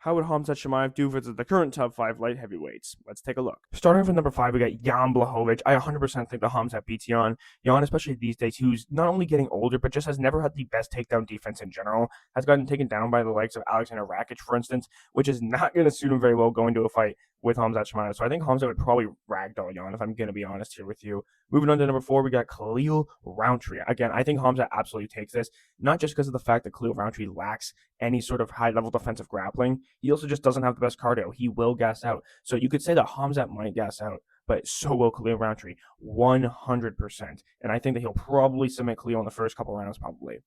How would Khamzat Chimaev do versus the current top 5 light heavyweights? Let's take a look. Starting from number 5, we got Jan Blachowicz. I 100% think that Khamzat beats Jan. Jan, especially these days, who's not only getting older, but just has never had the best takedown defense in general, has gotten taken down by the likes of Alexander Rakic, for instance, which is not going to suit him very well going to a fight with Khamzat Chimaev. So I think Khamzat would probably ragdoll Jan, if I'm going to be honest here with you. Moving on to number 4, we got Khalil Rountree. Again, I think Khamzat absolutely takes this, not just because of the fact that Khalil Rountree lacks any sort of high-level defensive grappling. He also just doesn't have the best cardio. He will gas out. So you could say that Khamzat might gas out, but so will Khalil Rountree, 100%. And I think that he'll probably submit Khalil in the first couple rounds, probably.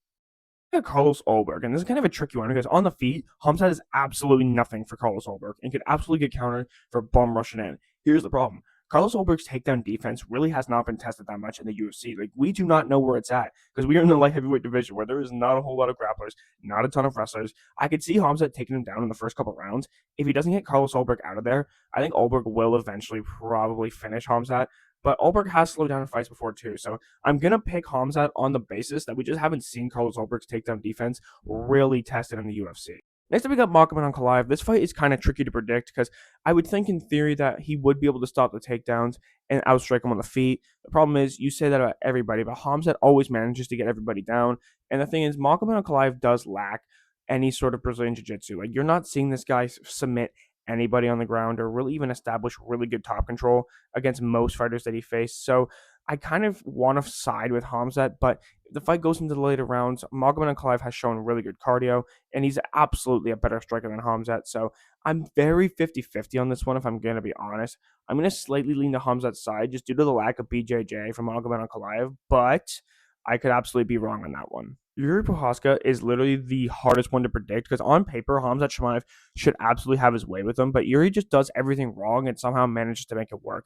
Carlos Ulberg, and this is kind of a tricky one because on the feet, Khamzat is absolutely nothing for Carlos Ulberg and could absolutely get countered for bum rushing in. Here's the problem. Carlos Ulberg's takedown defense really has not been tested that much in the UFC. Like, we do not know where it's at because we are in the light heavyweight division where there is not a whole lot of grapplers, not a ton of wrestlers. I could see Khamzat taking him down in the first couple rounds. If he doesn't get Carlos Ulberg out of there, I think Ulberg will eventually probably finish Khamzat. But Ulberg has slowed down in fights before too, so I'm gonna pick Khamzat on the basis that we just haven't seen Carlos Ulberg's takedown defense really tested in the UFC. Next up, we got Magomed Ankalaev. This fight is kind of tricky to predict because I would think in theory that he would be able to stop the takedowns and outstrike him on the feet. The problem is you say that about everybody, but Khamzat always manages to get everybody down. And the thing is, Magomed Ankalaev does lack any sort of Brazilian Jiu-Jitsu. Like, you're not seeing this guy submit anybody on the ground or really even establish really good top control against most fighters that he faced. So I kind of want to side with Khamzat, but if the fight goes into the later rounds, Magomed Ankalaev has shown really good cardio, and he's absolutely a better striker than Khamzat. So I'm very 50-50 on this one, if I'm going to be honest. I'm going to slightly lean to Khamzat's side just due to the lack of BJJ from Magomed Ankalaev, but I could absolutely be wrong on that one. Yuri Prochazka is literally the hardest one to predict because on paper, Khamzat Chimaev should absolutely have his way with him, but Yuri just does everything wrong and somehow manages to make it work.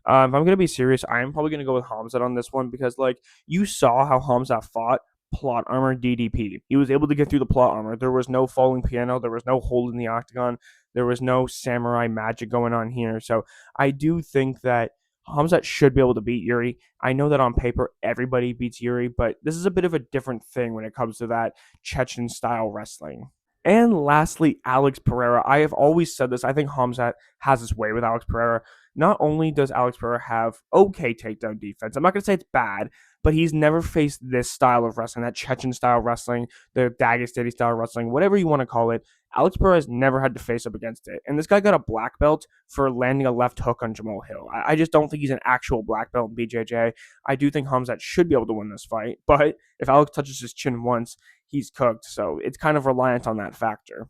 If I'm going to be serious, I am probably going to go with Khamzat on this one because, like, you saw how Khamzat fought plot armor DDP. He was able to get through the plot armor. There was no falling piano. There was no hold in the octagon. There was no samurai magic going on here. So I do think that Khamzat should be able to beat Yuri. I know that on paper everybody beats Yuri, but this is a bit of a different thing when it comes to that Chechen style wrestling. And lastly, Alex Pereira. I have always said this. I think Khamzat has his way with Alex Pereira. Not only does Alex Pereira have okay takedown defense, I'm not going to say it's bad, but he's never faced this style of wrestling, that Chechen style wrestling, the Dagestani style wrestling, whatever you want to call it. Alex Pereira has never had to face up against it. And this guy got a black belt for landing a left hook on Jamal Hill. I just don't think he's an actual black belt in BJJ. I do think Khamzat should be able to win this fight, but if Alex touches his chin once, he's cooked. So it's kind of reliant on that factor.